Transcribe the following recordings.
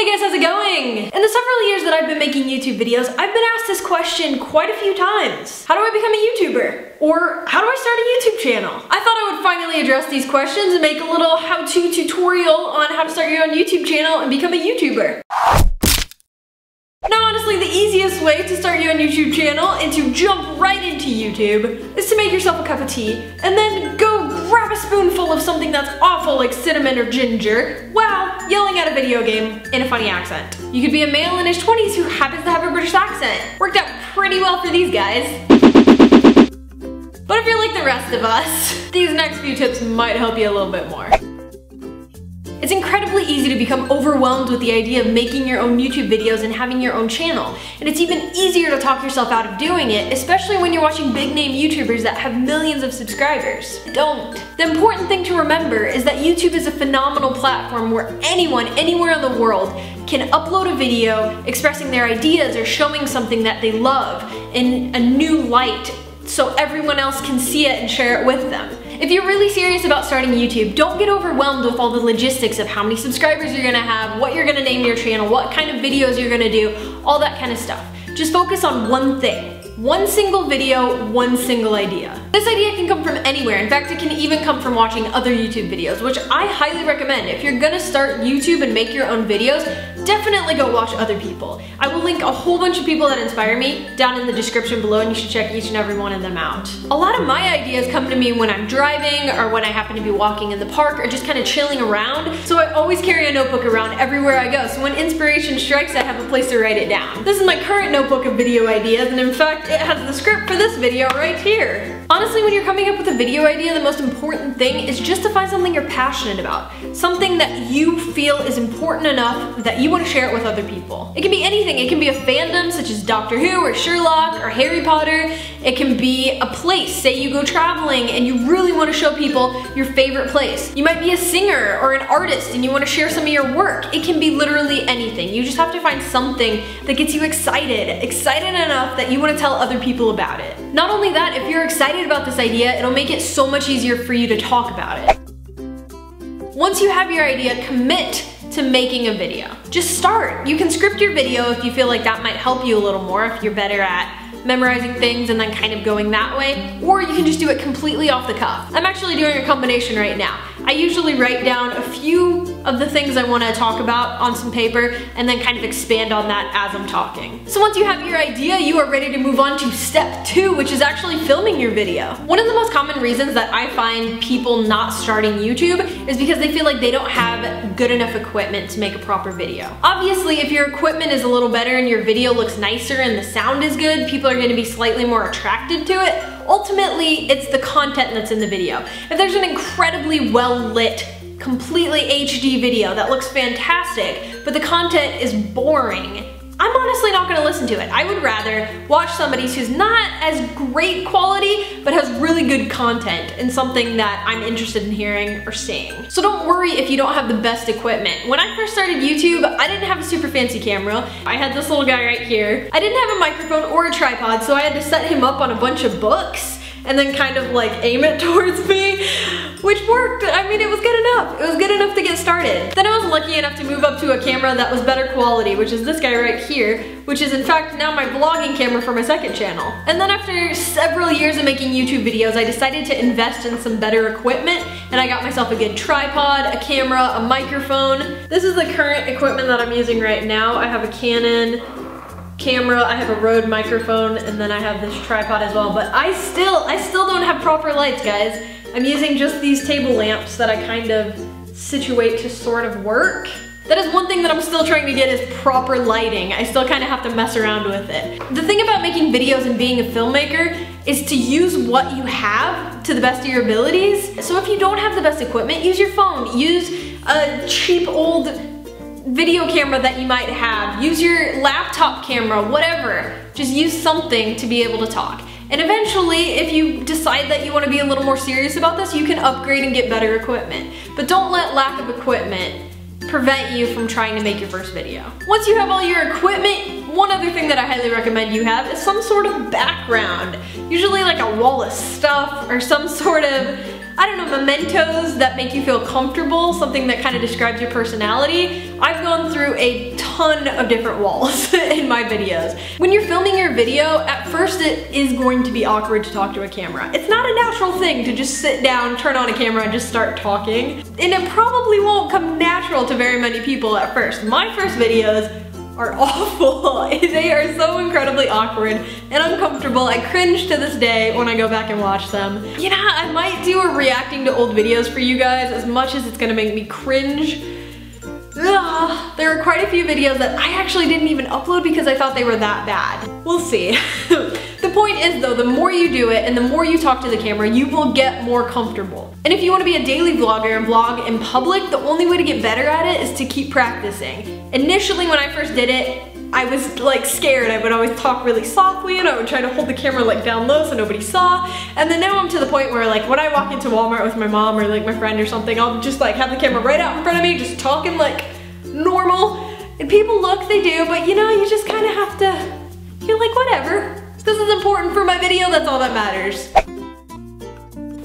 Hey guys, how's it going? In the several years that I've been making YouTube videos, I've been asked this question quite a few times. How do I become a YouTuber? Or how do I start a YouTube channel? I thought I would finally address these questions and make a little how-to tutorial on how to start your own YouTube channel and become a YouTuber. Now honestly, the easiest way to start your own YouTube channel and to jump right into YouTube is to make yourself a cup of tea and then go grab a spoonful of something that's awful like cinnamon or ginger while yelling at a video game in a funny accent. You could be a male in his 20s who happens to have a British accent. Worked out pretty well for these guys. But if you're like the rest of us, these next few tips might help you a little bit more. It's incredibly easy to become overwhelmed with the idea of making your own YouTube videos and having your own channel. And it's even easier to talk yourself out of doing it, especially when you're watching big name YouTubers that have millions of subscribers. Don't. The important thing to remember is that YouTube is a phenomenal platform where anyone, anywhere in the world, can upload a video expressing their ideas or showing something that they love in a new light so everyone else can see it and share it with them. If you're really serious about starting YouTube, don't get overwhelmed with all the logistics of how many subscribers you're gonna have, what you're gonna name your channel, what kind of videos you're gonna do, all that kind of stuff. Just focus on one thing. One single video, one single idea. This idea can come from anywhere. In fact, it can even come from watching other YouTube videos, which I highly recommend. If you're gonna start YouTube and make your own videos, definitely go watch other people. I will link a whole bunch of people that inspire me down in the description below, and you should check each and every one of them out. A lot of my ideas come to me when I'm driving or when I happen to be walking in the park or just kind of chilling around, so I always carry a notebook around everywhere I go, so when inspiration strikes, I have a place to write it down. This is my current notebook of video ideas, and in fact, it has the script for this video right here. Honestly, when you're coming up with a video idea, the most important thing is just to find something you're passionate about. Something that you feel is important enough that you want to share it with other people. It can be anything. It can be a fandom such as Doctor Who or Sherlock or Harry Potter. It can be a place. Say you go traveling and you really want to show people your favorite place. You might be a singer or an artist and you want to share some of your work. It can be literally anything. You just have to find something that gets you excited enough that you want to tell other people about it. Not only that, if you're excited about this idea, it'll make it so much easier for you to talk about it. Once you have your idea, commit to making a video. Just start. You can script your video if you feel like that might help you a little more, if you're better at memorizing things and then kind of going that way, or you can just do it completely off the cuff. I'm actually doing a combination right now. I usually write down a few of the things I want to talk about on some paper and then kind of expand on that as I'm talking. So once you have your idea, you are ready to move on to step 2, which is actually filming your video. One of the most common reasons that I find people not starting YouTube is because they feel like they don't have good enough equipment to make a proper video. Obviously, if your equipment is a little better and your video looks nicer and the sound is good, people are going to be slightly more attracted to it. Ultimately, it's the content that's in the video. If there's an incredibly well-lit, completely HD video that looks fantastic, but the content is boring, I'm honestly not gonna listen to it. I would rather watch somebody who's not as great quality, but has really good content and something that I'm interested in hearing or seeing. So don't worry if you don't have the best equipment. When I first started YouTube, I didn't have a super fancy camera. I had this little guy right here. I didn't have a microphone or a tripod, so I had to set him up on a bunch of books and then kind of like aim it towards me, which worked. I mean, it was good enough. It was good enough to get started. Then I was lucky enough to move up to a camera that was better quality, which is this guy right here, which is in fact now my vlogging camera for my second channel. And then after several years of making YouTube videos, I decided to invest in some better equipment, and I got myself a good tripod, a camera, a microphone. This is the current equipment that I'm using right now. I have a Canon camera, I have a Rode microphone, and then I have this tripod as well, but I still don't have proper lights, guys. I'm using just these table lamps that I kind of situate to sort of work. That is one thing that I'm still trying to get is proper lighting. I still kind of have to mess around with it. The thing about making videos and being a filmmaker is to use what you have to the best of your abilities. So if you don't have the best equipment, use your phone. Use a cheap old video camera that you might have. Use your laptop camera, whatever. Just use something to be able to talk. And eventually, if you decide that you want to be a little more serious about this, you can upgrade and get better equipment. But don't let lack of equipment prevent you from trying to make your first video. Once you have all your equipment, one other thing that I highly recommend you have is some sort of background. Usually like a wall of stuff or some sort of, I don't know, mementos that make you feel comfortable, something that kind of describes your personality. I've gone through a ton of different walls in my videos. When you're filming your video, at first it is going to be awkward to talk to a camera. It's not a natural thing to just sit down, turn on a camera, and just start talking. And it probably won't come natural to very many people at first. My first videos are awful. They are so incredibly awkward and uncomfortable. I cringe to this day when I go back and watch them. You know, I might do a reacting to old videos for you guys, as much as it's gonna make me cringe. Ugh, there are quite a few videos that I actually didn't even upload because I thought they were that bad. We'll see. The point is though, the more you do it and the more you talk to the camera, you will get more comfortable. And if you want to be a daily vlogger and vlog in public, the only way to get better at it is to keep practicing. Initially, when I first did it, I was like scared. I would always talk really softly and I would try to hold the camera like down low so nobody saw. And then now I'm to the point where like when I walk into Walmart with my mom or like my friend or something, I'll just like have the camera right out in front of me, just talking like normal. And people look, they do, but you know, you just kind of have to, you're like, whatever. This is important for my video, that's all that matters.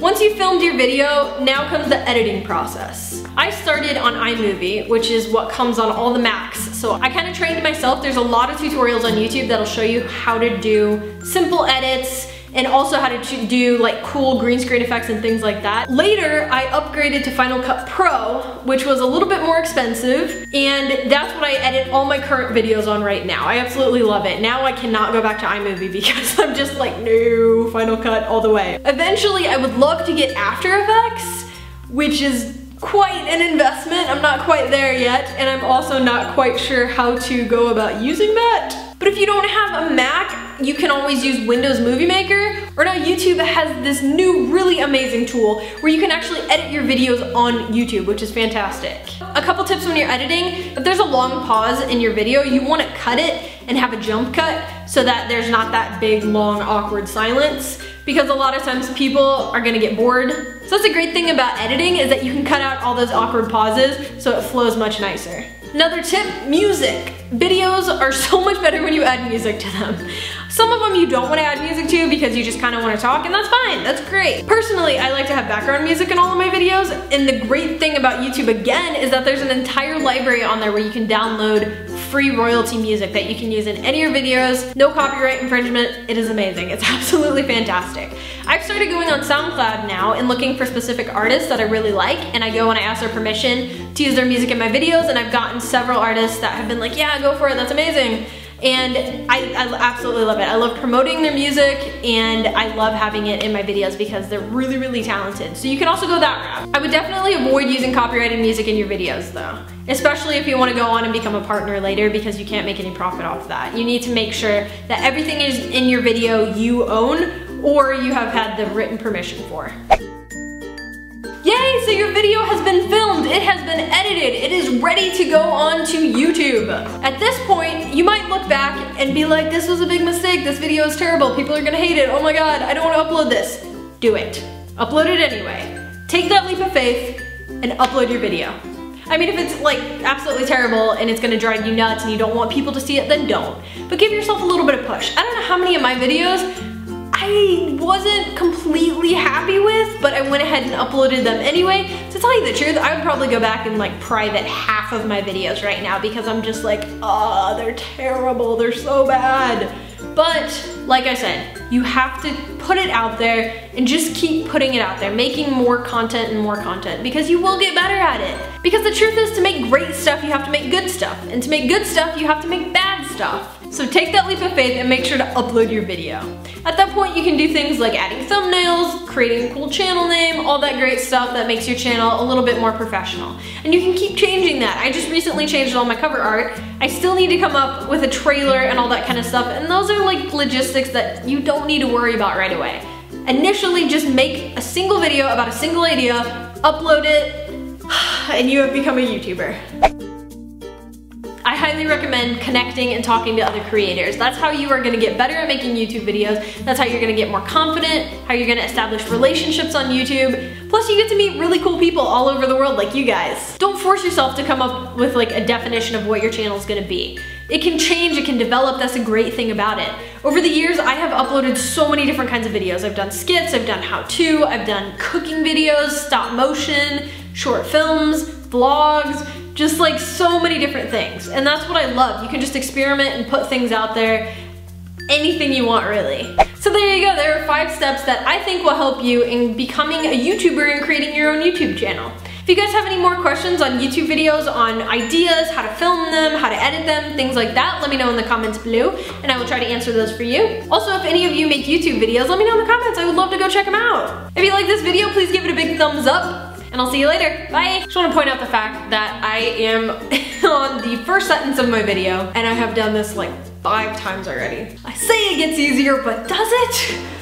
Once you've filmed your video, now comes the editing process. I started on iMovie, which is what comes on all the Macs. So I kind of trained myself. There's a lot of tutorials on YouTube that'll show you how to do simple edits and also how to do like cool green screen effects and things like that. Later, I upgraded to Final Cut Pro, which was a little bit more expensive, and that's what I edit all my current videos on right now. I absolutely love it. Now I cannot go back to iMovie because I'm just like, no, Final Cut all the way. Eventually, I would love to get After Effects, which is quite an investment. I'm not quite there yet, and I'm also not quite sure how to go about using that. But if you don't have a Mac, you can always use Windows Movie Maker, or now YouTube has this new really amazing tool where you can actually edit your videos on YouTube, which is fantastic. A couple tips when you're editing: if there's a long pause in your video, you want to cut it and have a jump cut so that there's not that big, long, awkward silence, because a lot of times people are gonna get bored. So that's a great thing about editing, is that you can cut out all those awkward pauses so it flows much nicer. Another tip, music. Videos are so much better when you add music to them. Some of them you don't want to add music to because you just kind of want to talk, and that's fine, that's great. Personally, I like to have background music in all of my videos, and the great thing about YouTube again is that there's an entire library on there where you can download free royalty music that you can use in any of your videos. No copyright infringement. It is amazing. It's absolutely fantastic. I've started going on SoundCloud now and looking for specific artists that I really like, and I go and I ask their permission to use their music in my videos, and I've gotten several artists that have been like, yeah, go for it, that's amazing. And I absolutely love it. I love promoting their music, and I love having it in my videos because they're really, really talented. So you can also go that route. I would definitely avoid using copyrighted music in your videos though, especially if you want to go on and become a partner later, because you can't make any profit off that. You need to make sure that everything is in your video you own or you have had the written permission for. Yay, so your video has been filmed, it has been edited, it is ready to go on to YouTube. At this point, you might look back and be like, this was a big mistake, this video is terrible, people are gonna hate it, oh my god, I don't want to upload this. Do it. Upload it anyway. Take that leap of faith and upload your video. I mean, if it's like absolutely terrible and it's gonna drive you nuts and you don't want people to see it, then don't. But give yourself a little bit of push. I don't know how many of my videos I wasn't completely happy with, but I went ahead and uploaded them anyway. To tell you the truth, I would probably go back and like private half of my videos right now because I'm just like, oh, they're terrible, they're so bad. But like I said, you have to put it out there and just keep putting it out there, making more content and more content, because you will get better at it. Because the truth is, to make great stuff, you have to make good stuff. And to make good stuff, you have to make bad stuff. So take that leap of faith and make sure to upload your video. At that point, you can do things like adding thumbnails, creating a cool channel name, all that great stuff that makes your channel a little bit more professional. And you can keep changing that. I just recently changed all my cover art. I still need to come up with a trailer and all that kind of stuff, and those are like logistics that you don't need to worry about right away. Initially, just make a single video about a single idea, upload it, and you have become a YouTuber. I highly recommend connecting and talking to other creators. That's how you are gonna get better at making YouTube videos. That's how you're gonna get more confident, how you're gonna establish relationships on YouTube. Plus you get to meet really cool people all over the world like you guys. Don't force yourself to come up with like a definition of what your channel is gonna be. It can change, it can develop, that's a great thing about it. Over the years, I have uploaded so many different kinds of videos. I've done skits, I've done how-to, I've done cooking videos, stop motion, short films, vlogs, just like so many different things. And that's what I love. You can just experiment and put things out there, anything you want really. So there you go, there are 5 steps that I think will help you in becoming a YouTuber and creating your own YouTube channel. If you guys have any more questions on YouTube videos, on ideas, how to film them, how to edit them, things like that, let me know in the comments below and I will try to answer those for you. Also, if any of you make YouTube videos, let me know in the comments. I would love to go check them out. If you like this video, please give it a big thumbs up. And I'll see you later. Bye. Just want to point out the fact that I am on the first sentence of my video and I have done this like 5 times already. I say it gets easier, but does it?